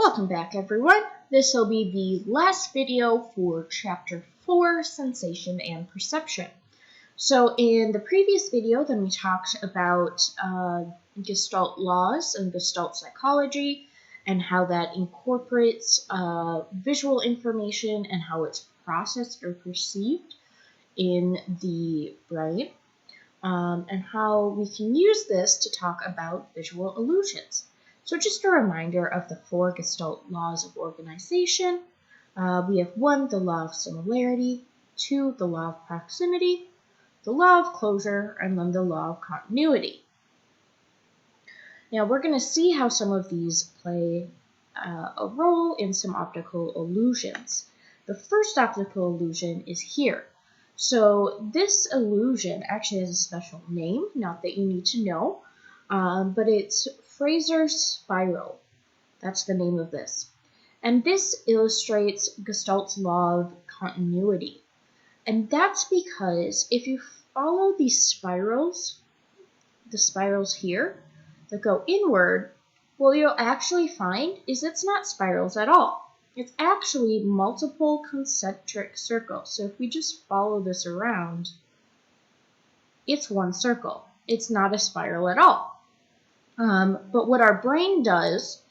Welcome back, everyone. This will be the last video for Chapter 4, Sensation and Perception. So in the previous video, then we talked about Gestalt laws and Gestalt psychology and how that incorporates visual information and how it's processed or perceived in the brain, and how we can use this to talk about visual illusions. So just a reminder of the 4 Gestalt laws of organization. We have 1, the law of similarity, 2, the law of proximity, the law of closure, and then the law of continuity. Now we're going to see how some of these play a role in some optical illusions. The first optical illusion is here. So this illusion actually has a special name, not that you need to know, but it's Fraser's spiral. That's the name of this. And this illustrates Gestalt's law of continuity. And that's because if you follow these spirals, the spirals here that go inward, what you'll actually find is it's not spirals at all. It's actually multiple concentric circles. So if we just follow this around, it's one circle. It's not a spiral at all. But what our brain does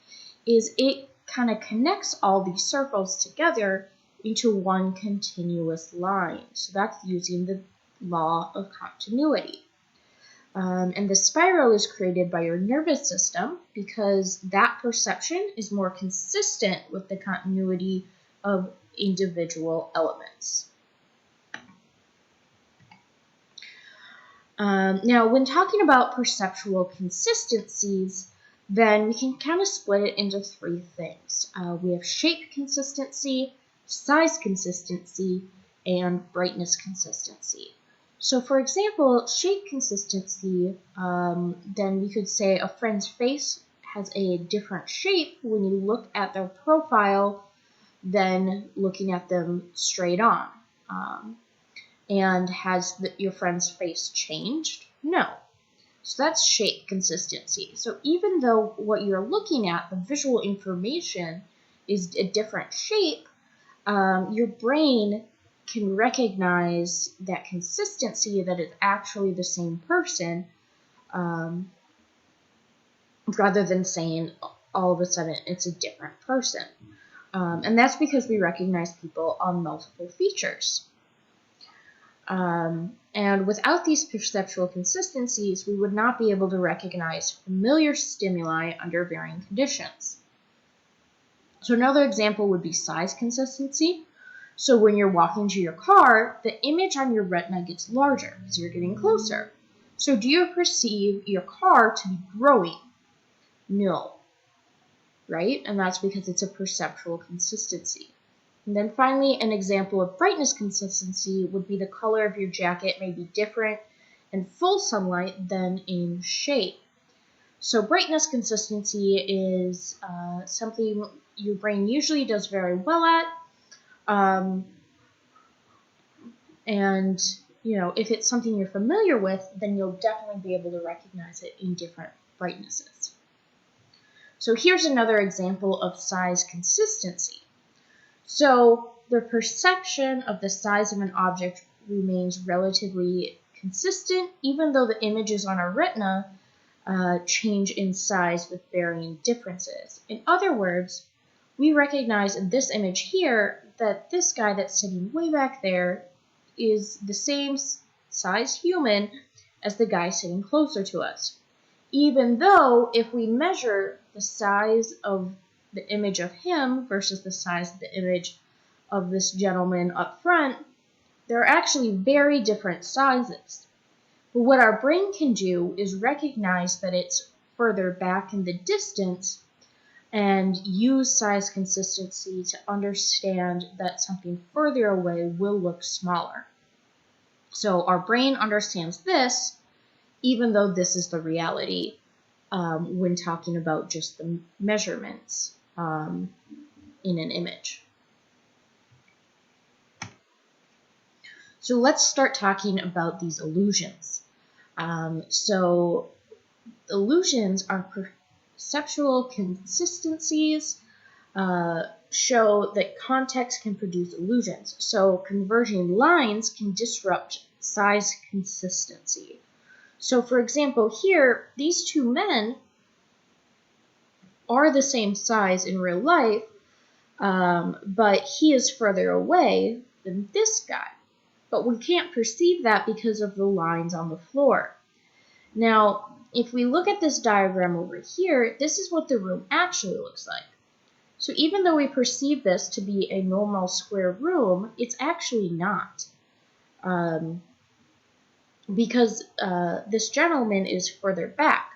is it kind of connects all these circles together into one continuous line. So that's using the law of continuity. And the spiral is created by your nervous system because that perception is more consistent with the continuity of individual elements. Now, when talking about perceptual consistencies, then we can kind of split it into 3 things. We have shape consistency, size consistency, and brightness consistency. So for example, shape consistency, then we could say a friend's face has a different shape when you look at their profile than looking at them straight on. And has your friend's face changed? No. So that's shape consistency. So even though what you're looking at, the visual information, is a different shape, your brain can recognize that consistency, that it's actually the same person, rather than saying all of a sudden it's a different person. And that's because we recognize people on multiple features. And without these perceptual consistencies, we would not be able to recognize familiar stimuli under varying conditions. So another example would be size consistency. So when you're walking to your car, the image on your retina gets larger as you're getting closer. So do you perceive your car to be growing? No, right? And that's because it's a perceptual consistency. And then finally, an example of brightness consistency would be the color of your jacket may be different in full sunlight than in shade. So brightness consistency is something your brain usually does very well at. And, if it's something you're familiar with, then you'll definitely be able to recognize it in different brightnesses. So here's another example of size consistency. So the perception of the size of an object remains relatively consistent, even though the images on our retina change in size with varying differences. In other words, we recognize in this image here that this guy that's sitting way back there is the same size human as the guy sitting closer to us. Even though if we measure the size of the image of him versus the size of the image of this gentleman up front, they're actually very different sizes. But what our brain can do is recognize that it's further back in the distance and use size consistency to understand that something further away will look smaller. So our brain understands this, even though this is the reality when talking about just the measurements in an image. So let's start talking about these illusions. Illusions are perceptual consistencies show that context can produce illusions. So converging lines can disrupt size consistency. So for example, here, these two men are the same size in real life, but he is further away than this guy. But we can't perceive that because of the lines on the floor. Now, if we look at this diagram over here, this is what the room actually looks like. So even though we perceive this to be a normal square room, it's actually not. Because this gentleman is further back,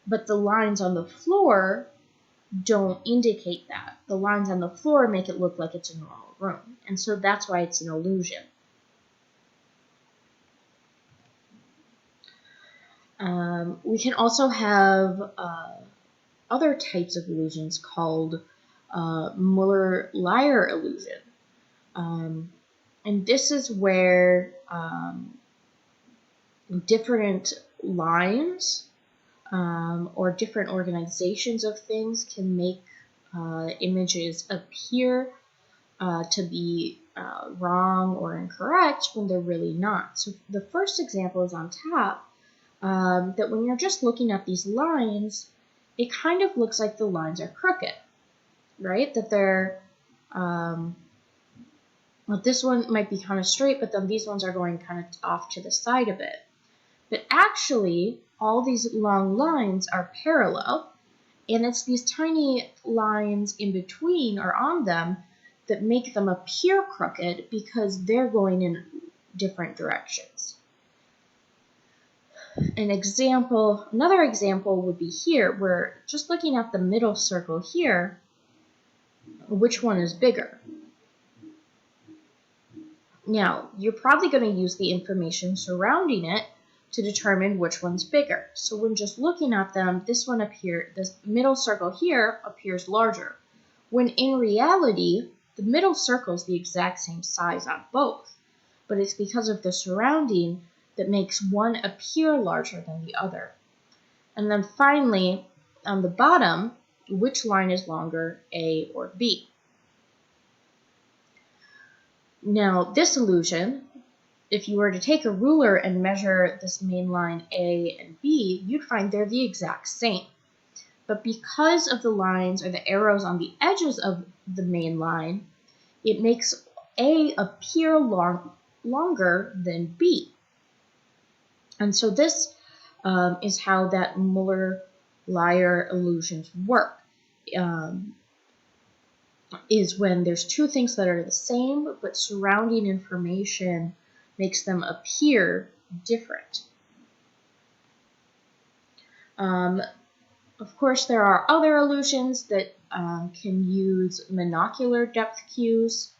but the lines on the floor don't indicate that. The lines on the floor make it look like it's a normal room, and so that's why it's an illusion. We can also have other types of illusions called Muller-Lyer illusion. And this is where different lines or different organizations of things can make images appear to be wrong or incorrect when they're really not. So the first example is on top, that when you're just looking at these lines, it kind of looks like the lines are crooked, right? That they're, well, this one might be kind of straight, but then these ones are going kind of off to the side of it. But actually, all these long lines are parallel, and it's these tiny lines in between or on them that make them appear crooked because they're going in different directions. Another example would be here, where just looking at the middle circle here, which one is bigger? Now, you're probably going to use the information surrounding it to determine which one's bigger. So when just looking at them, this middle circle here appears larger, when in reality, the middle circle is the exact same size on both, but it's because of the surrounding that makes one appear larger than the other. And then finally, on the bottom, which line is longer, A or B? Now, this illusion, if you were to take a ruler and measure this main line A and B, you'd find they're the exact same. But because of the lines or the arrows on the edges of the main line, it makes A appear longer than B. And so this is how that Muller-Lyer illusions work. Is when there's two things that are the same, but surrounding information makes them appear different. Of course, there are other illusions that can use monocular depth cues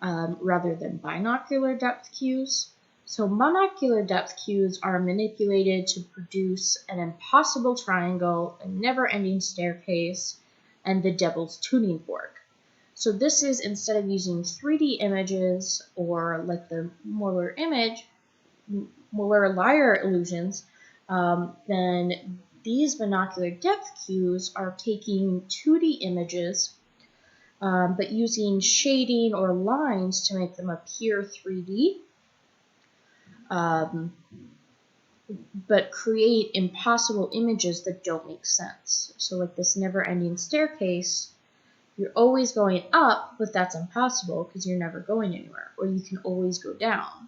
rather than binocular depth cues. So monocular depth cues are manipulated to produce an impossible triangle, a never-ending staircase, and the devil's tuning fork. So this is, instead of using 3D images or like the Muller-Lyer illusions, then these monocular depth cues are taking 2D images, but using shading or lines to make them appear 3D, but create impossible images that don't make sense. So like this never-ending staircase, you're always going up, but that's impossible because you're never going anywhere, or you can always go down.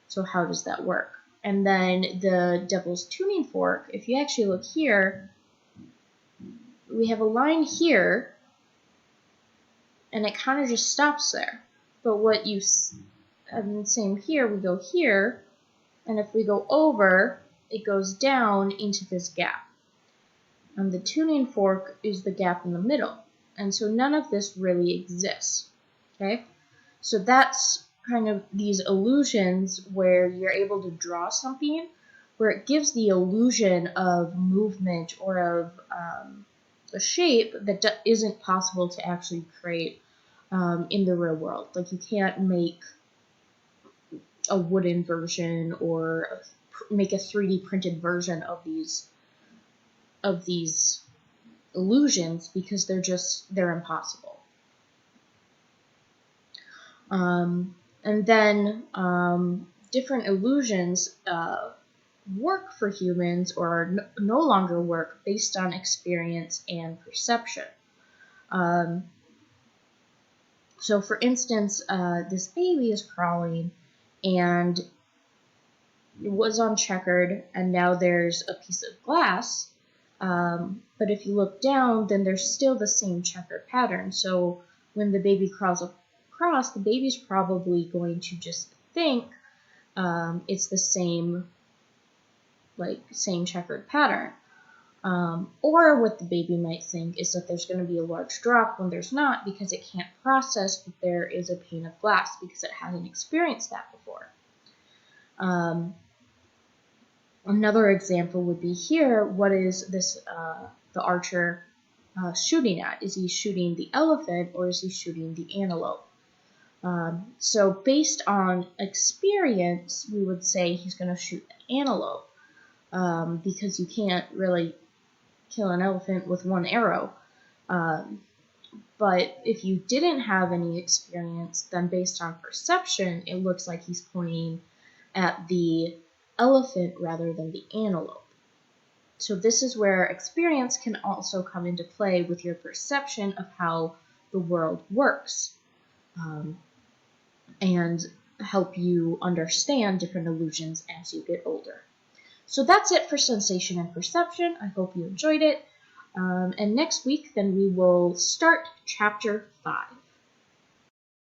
So how does that work? And then the devil's tuning fork, if you actually look here, we have a line here, and it kind of just stops there. But what you, and same here, we go here, and if we go over, it goes down into this gap. And the tuning fork is the gap in the middle. And so none of this really exists, okay? So that's kind of these illusions where you're able to draw something where it gives the illusion of movement or of a shape that isn't possible to actually create in the real world. Like you can't make a wooden version or make a 3D printed version of these illusions because they're impossible. And then different illusions work for humans or no longer work based on experience and perception. So for instance, this baby is crawling and it was uncheckered, and now there's a piece of glass. But if you look down, then there's still the same checkered pattern. So when the baby crawls across, the baby's probably going to just think it's the same checkered pattern. Or what the baby might think is that there's going to be a large drop when there's not, because it can't process that there is a pane of glass because it hasn't experienced that before. Another example would be here. What is this, the archer shooting at? Is he shooting the elephant or is he shooting the antelope? So based on experience, we would say he's going to shoot the antelope because you can't really kill an elephant with one arrow. But if you didn't have any experience, then based on perception, it looks like he's pointing at the elephant rather than the antelope. So this is where experience can also come into play with your perception of how the world works, and help you understand different illusions as you get older. So that's it for sensation and perception. I hope you enjoyed it. And next week, then we will start chapter 5.